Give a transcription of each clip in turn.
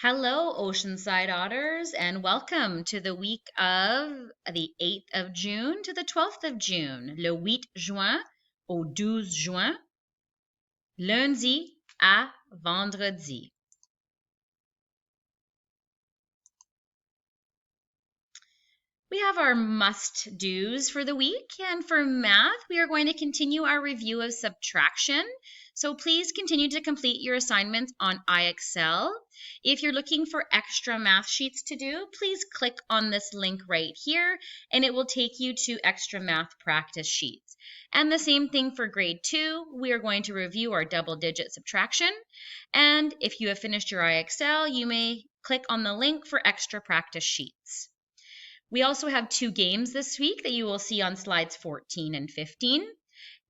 Hello, Oceanside Otters, and welcome to the week of the 8th of June to the 12th of June, le 8 juin au 12 juin, lundi à vendredi. We have our must-dos for the week, and for math, we are going to continue our review of subtraction. So please continue to complete your assignments on iExcel. If you're looking for extra math sheets to do, please click on this link right here, and it will take you to extra math practice sheets. And the same thing for grade 2, we are going to review our double-digit subtraction. And if you have finished your iExcel, you may click on the link for extra practice sheets. We also have 2 games this week that you will see on slides 14 and 15.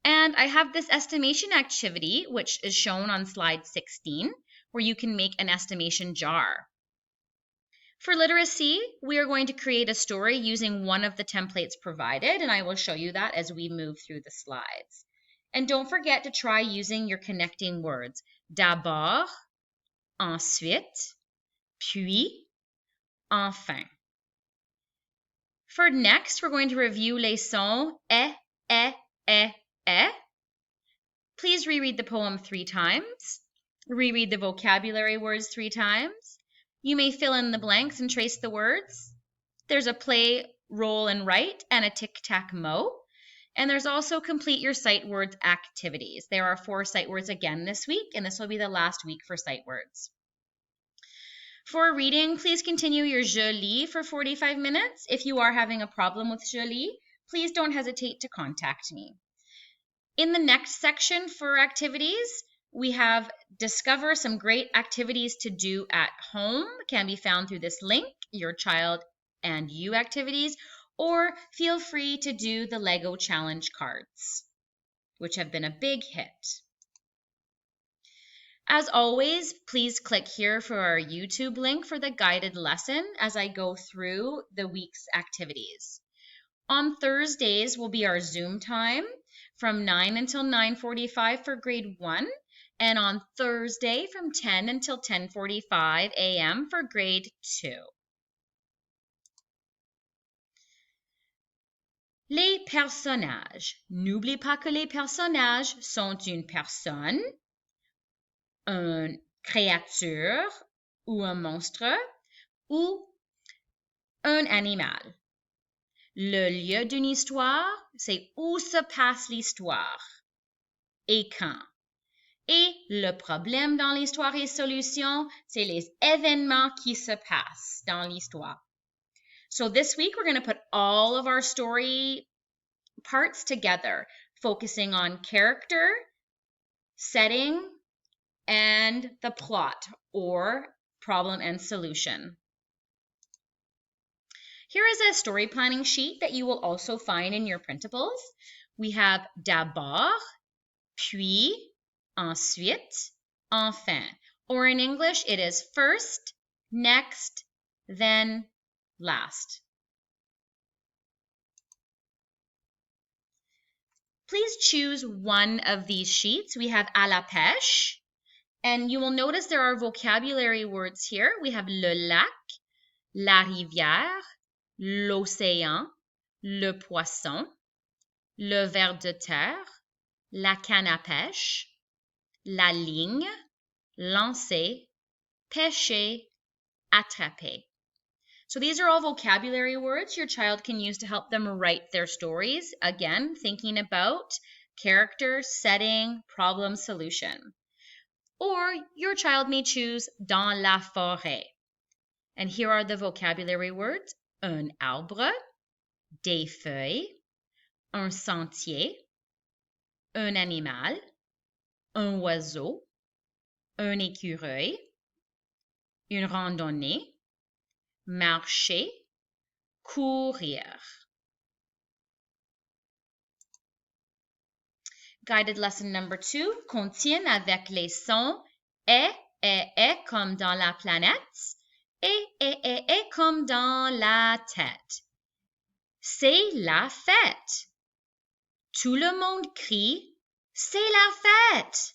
And I have this estimation activity, which is shown on slide 16, where you can make an estimation jar. For literacy, we are going to create a story using one of the templates provided, and I will show you that as we move through the slides. And don't forget to try using your connecting words. D'abord, ensuite, puis, enfin. For next, we're going to review les sons e. Please reread the poem 3 times. Reread the vocabulary words 3 times. You may fill in the blanks and trace the words. There's a play, roll, and write, and a tic-tac-mo. And there's also complete your sight words activities. There are 4 sight words again this week, and this will be the last week for sight words. For reading, please continue your Je lis for 45 minutes. If you are having a problem with Je lis, please don't hesitate to contact me. In the next section for activities, we have discover some great activities to do at home. Can be found through this link, your child and you activities, or feel free to do the Lego challenge cards, which have been a big hit. As always, please click here for our YouTube link for the guided lesson as I go through the week's activities. On Thursdays will be our Zoom time from 9 until 9:45 for grade 1, and on Thursday from 10 until 10:45 a.m. for grade 2. Les personnages. N'oublie pas que les personnages sont une personne, une créature ou un monstre ou un animal. Le lieu d'une histoire, c'est où se passe l'histoire et quand. Et le problème dans l'histoire et solution, c'est les événements qui se passent dans l'histoire. So this week, we're going to put all of our story parts together, focusing on character, setting, and the plot or problem and solution. Here is a story planning sheet that you will also find in your printables. We have d'abord, puis, ensuite, enfin. Or in English, it is first, next, then, last. Please choose one of these sheets. We have à la pêche. And you will notice there are vocabulary words here. We have le lac, la rivière, l'océan, le poisson, le ver de terre, la canne à pêche, la ligne, lancer, pêcher, attraper. So these are all vocabulary words your child can use to help them write their stories. Again, thinking about character, setting, problem, solution. Or your child may choose dans la forêt. And here are the vocabulary words: un arbre, des feuilles, un sentier, un animal, un oiseau, un écureuil, une randonnée, marcher, courir. Guided lesson number 2 contient avec les sons et comme dans la planète et comme dans la tête. C'est la fête. Tout le monde crie, c'est la fête.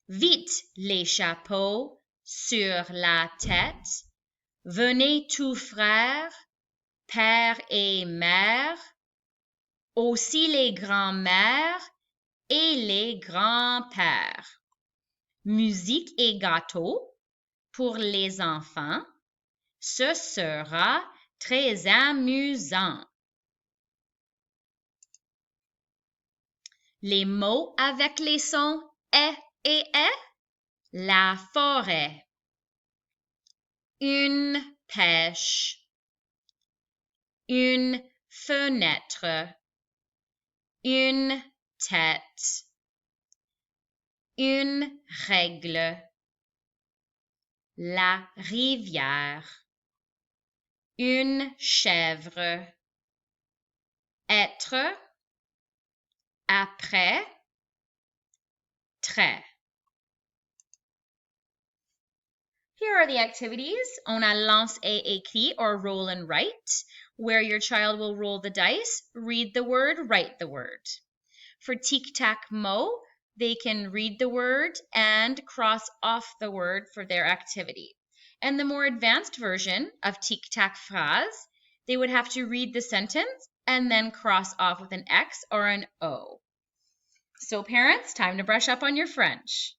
Vite les chapeaux, sur la tête. Venez tous frères, père et mère, aussi les grands-mères et les grands-pères. Musique et gâteau pour les enfants. Ce sera très amusant. Les mots avec les sons e et e. La forêt. Une pêche. Une fenêtre. Une tête. Une règle. La rivière. Une chèvre. Être. Après. Très. Here are the activities. On a lance et écrit or roll and write, where your child will roll the dice, read the word, write the word. For tic-tac-mo, they can read the word and cross off the word for their activity. And the more advanced version of tic-tac-phrase, they would have to read the sentence and then cross off with an X or an O. So parents, time to brush up on your French.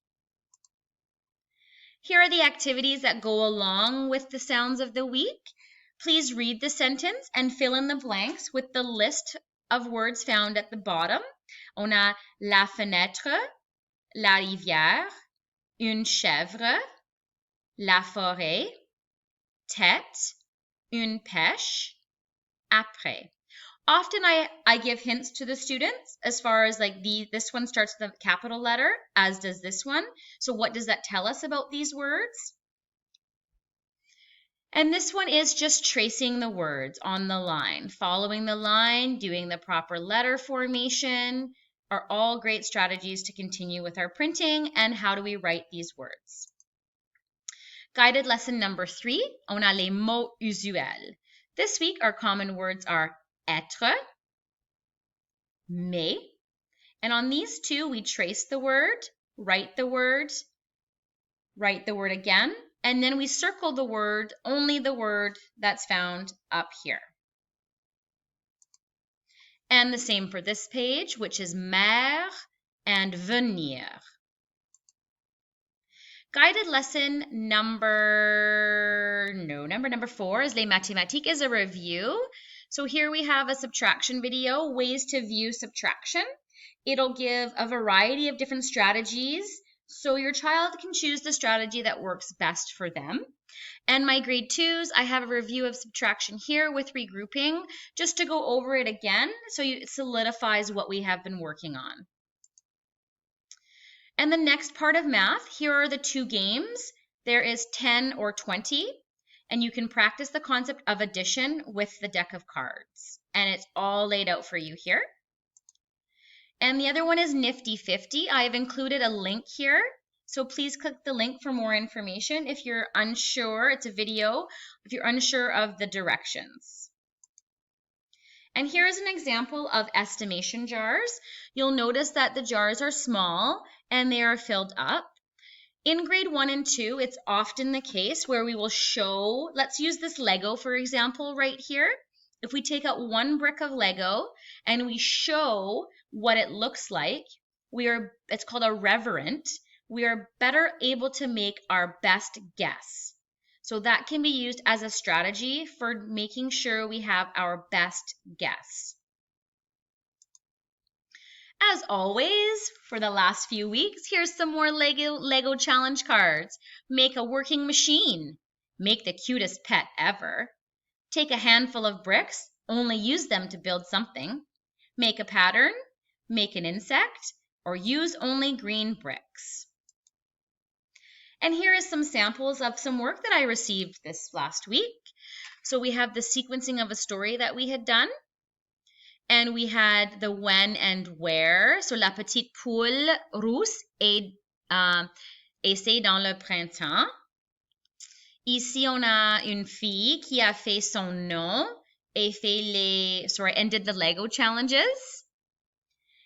Here are the activities that go along with the sounds of the week. Please read the sentence and fill in the blanks with the list of words found at the bottom. On a la fenêtre, la rivière, une chèvre, la forêt, tête, une pêche, après. Often I give hints to the students as far as like this one starts with a capital letter, as does this one. So what does that tell us about these words? And this one is just tracing the words on the line. Following the line, doing the proper letter formation are all great strategies to continue with our printing and how do we write these words. Guided lesson number 3, on a les mots usuels. This week our common words are être, mais, and on these two we trace the word, write the word again, and then we circle the word, only the word that's found up here. And the same for this page, which is mère and venir. Guided lesson number 4 is les mathématiques is a review. So here we have a subtraction video, ways to view subtraction. It'll give a variety of different strategies, so your child can choose the strategy that works best for them. And my grade 2s, I have a review of subtraction here with regrouping, just to go over it again so it solidifies what we have been working on. And the next part of math, here are the two games. There is 10 or 20, and you can practice the concept of addition with the deck of cards. And it's all laid out for you here. And the other one is Nifty 50. I have included a link here, so please click the link for more information if you're unsure. It's a video if you're unsure of the directions. And here is an example of estimation jars. You'll notice that the jars are small and they are filled up. In grade 1 and 2, it's often the case where we will show, let's use this Lego for example right here. If we take out one brick of Lego and we show what it looks like, it's called a reverent. We are better able to make our best guess. So that can be used as a strategy for making sure we have our best guess. As always, for the last few weeks, here's some more Lego challenge cards. Make a working machine. Make the cutest pet ever. Take a handful of bricks, only use them to build something. Make a pattern, make an insect, or use only green bricks. And here is some samples of some work that I received this last week. So we have the sequencing of a story that we had done. And we had the when and where. So la petite poule rousse essaie dans le printemps. Ici, on a une fille qui a fait son nom and did the Lego challenges.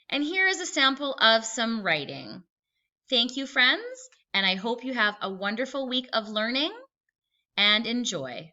And here is a sample of some writing. Thank you, friends, And I hope you have a wonderful week of learning and enjoy.